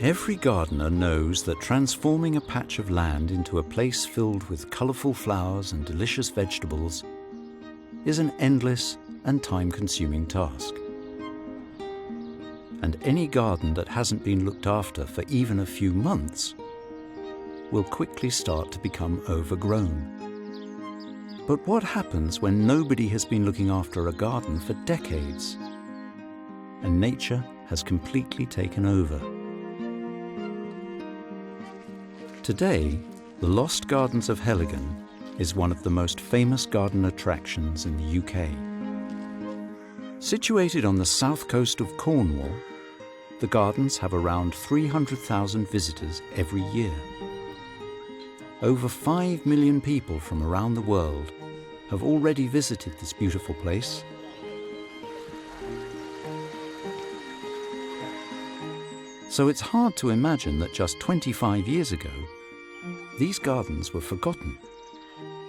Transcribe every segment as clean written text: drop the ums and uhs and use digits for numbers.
Every gardener knows that transforming a patch of land into a place filled with colourful flowers and delicious vegetables is an endless and time-consuming task. And any garden that hasn't been looked after for even a few months will quickly start to become overgrown. But what happens when nobody has been looking after a garden for decades and nature has completely taken over? Today, the Lost Gardens of Heligan is one of the most famous garden attractions in the UK. Situated on the south coast of Cornwall, the gardens have around 300,000 visitors every year. Over 5 million people from around the world have already visited this beautiful place. So it's hard to imagine that just 25 years ago, these gardens were forgotten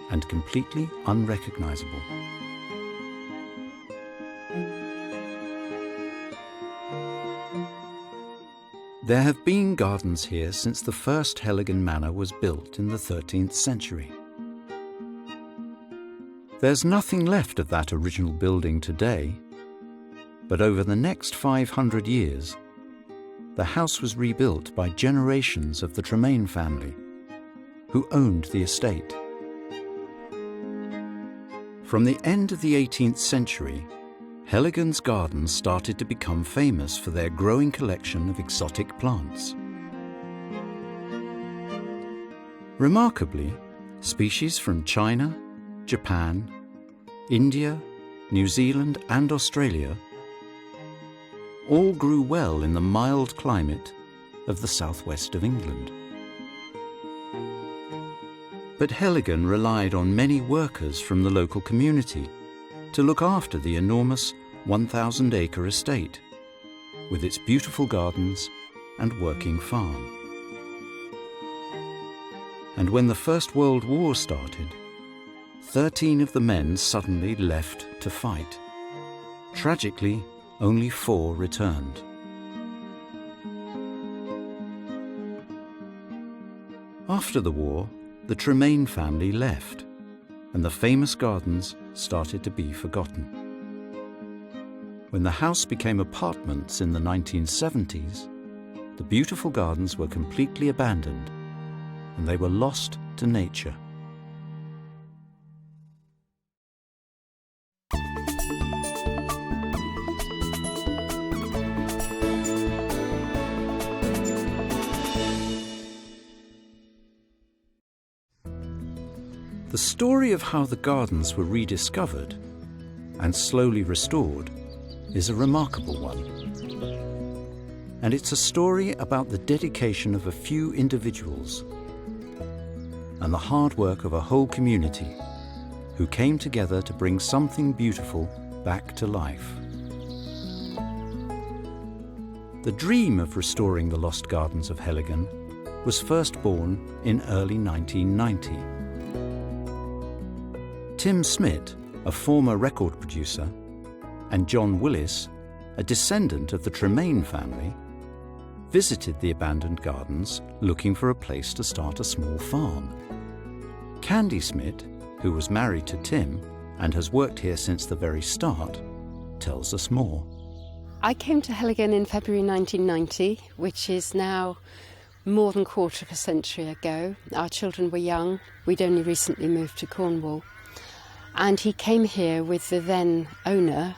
and completely unrecognizable. There have been gardens here since the first Heligan manor was built in the 13th century. There's nothing left of that original building today, but over the next 500 years, the house was rebuilt by generations of the Tremaine family, who owned the estate. From the end of the 18th century, Heligan's gardens started to become famous for their growing collection of exotic plants. Remarkably, species from China, Japan, India, New Zealand and Australia all grew well in the mild climate of the southwest of England. But Heligan relied on many workers from the local community to look after the enormous 1,000-acre estate, with its beautiful gardens and working farm. And when the First World War started, 13 of the men suddenly left to fight. Tragically, only 4 returned. After the war, the Tremaine family left, and the famous gardens started to be forgotten. When the house became apartments in the 1970s, the beautiful gardens were completely abandoned, and they were lost to nature. The story of how the gardens were rediscovered and slowly restored is a remarkable one. And it's a story about the dedication of a few individuals and the hard work of a whole community who came together to bring something beautiful back to life. The dream of restoring the lost gardens of Heligan was first born in early 1990. Tim Smith, a former record producer, and John Willis, a descendant of the Tremaine family, visited the abandoned gardens looking for a place to start a small farm. Candy Smith, who was married to Tim and has worked here since the very start, tells us more. I came to Heligan in February 1990, which is now more than a quarter of a century ago. Our children were young. We'd only recently moved to Cornwall. And he came here with the then owner,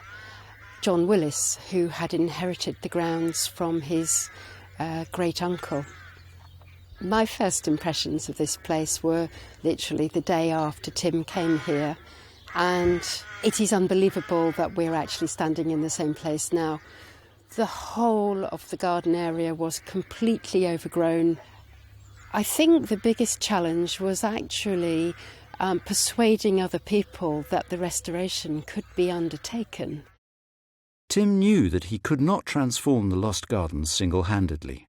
John Willis, who had inherited the grounds from his great-uncle. My first impressions of this place were literally the day after Tim came here, and it is unbelievable that we're actually standing in the same place now. The whole of the garden area was completely overgrown. I think the biggest challenge was actually persuading other people that the restoration could be undertaken. Tim knew that he could not transform the lost gardens single-handedly.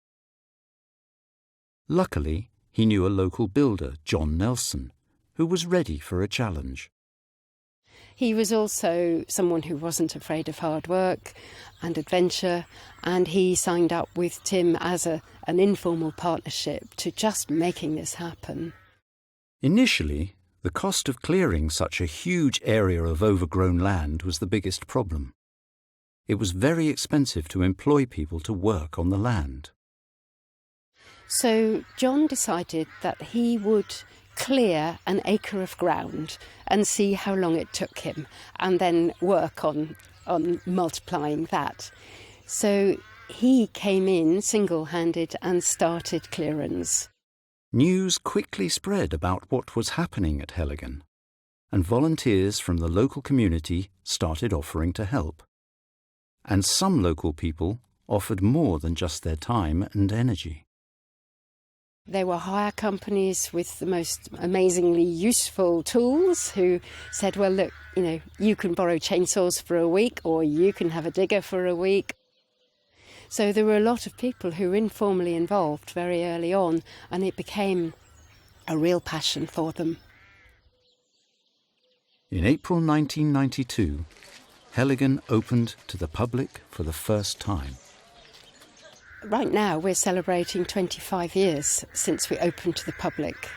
Luckily, he knew a local builder, John Nelson, who was ready for a challenge. He was also someone who wasn't afraid of hard work and adventure, and he signed up with Tim as an informal partnership to just making this happen. Initially, the cost of clearing such a huge area of overgrown land was the biggest problem. It was very expensive to employ people to work on the land. So John decided that he would clear an acre of ground and see how long it took him, and then work on multiplying that. So he came in single-handed and started clearance. News quickly spread about what was happening at Heligan, and volunteers from the local community started offering to help. And some local people offered more than just their time and energy. There were hire companies with the most amazingly useful tools who said, well, look, you can borrow chainsaws for a week, or you can have a digger for a week. So there were a lot of people who were informally involved very early on, and it became a real passion for them. In April 1992, Heligan opened to the public for the first time. Right now we're celebrating 25 years since we opened to the public.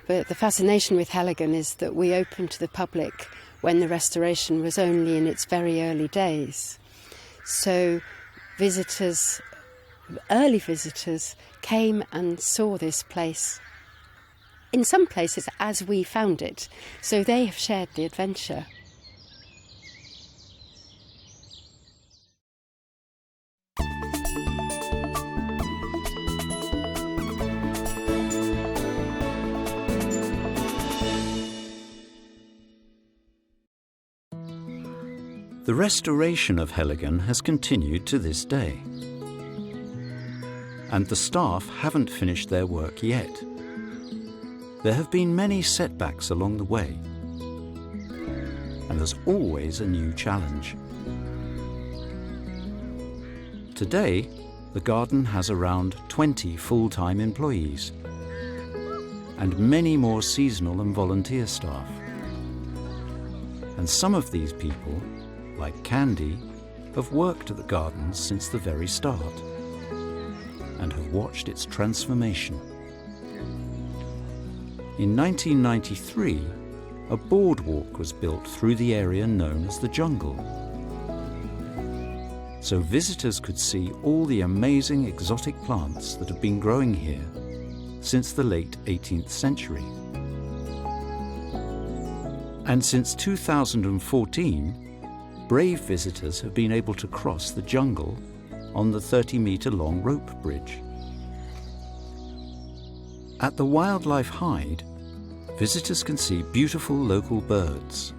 But the fascination with Heligan is that we opened to the public when the restoration was only in its very early days. So visitors, early visitors, came and saw this place, in some places as we found it. So they have shared the adventure. The restoration of Heligan has continued to this day, and the staff haven't finished their work yet. There have been many setbacks along the way, and there's always a new challenge. Today, the garden has around 20 full-time employees and many more seasonal and volunteer staff. And some of these people, like Candy, have worked at the gardens since the very start and have watched its transformation. In 1993, a boardwalk was built through the area known as the jungle, so visitors could see all the amazing exotic plants that have been growing here since the late 18th century. And since 2014, brave visitors have been able to cross the jungle on the 30-metre-long rope bridge. At the wildlife hide, visitors can see beautiful local birds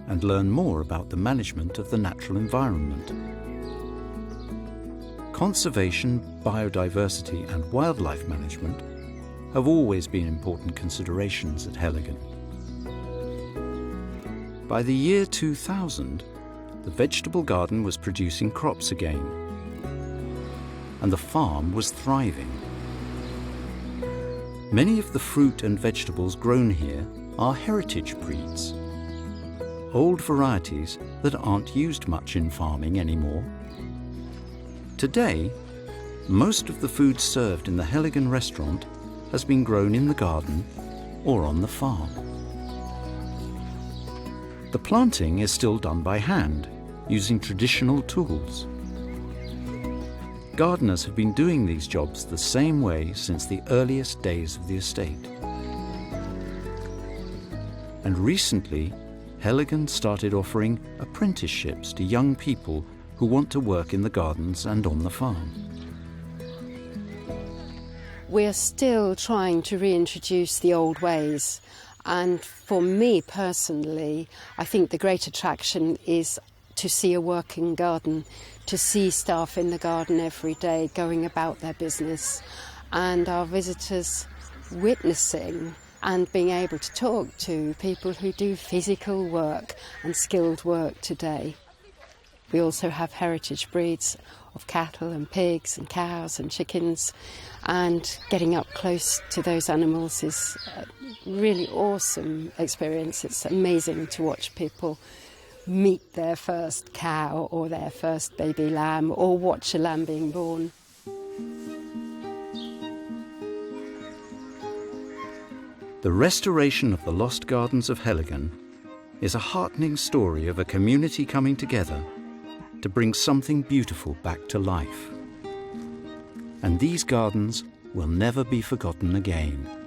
and learn more about the management of the natural environment. Conservation, biodiversity and wildlife management have always been important considerations at Heligan. By the year 2000, the vegetable garden was producing crops again, and the farm was thriving. Many of the fruit and vegetables grown here are heritage breeds, old varieties that aren't used much in farming anymore. Today, most of the food served in the Heligan restaurant has been grown in the garden or on the farm. The planting is still done by hand, using traditional tools. Gardeners have been doing these jobs the same way since the earliest days of the estate. And recently, Heligan started offering apprenticeships to young people who want to work in the gardens and on the farm. We're still trying to reintroduce the old ways. And for me personally, I think the great attraction is to see a working garden, to see staff in the garden every day going about their business, and our visitors witnessing and being able to talk to people who do physical work and skilled work today. We also have heritage breeds of cattle and pigs and cows and chickens, and getting up close to those animals is a really awesome experience. It's amazing to watch people meet their first cow or their first baby lamb, or watch a lamb being born. The restoration of the lost gardens of Heligan is a heartening story of a community coming together to bring something beautiful back to life. And these gardens will never be forgotten again.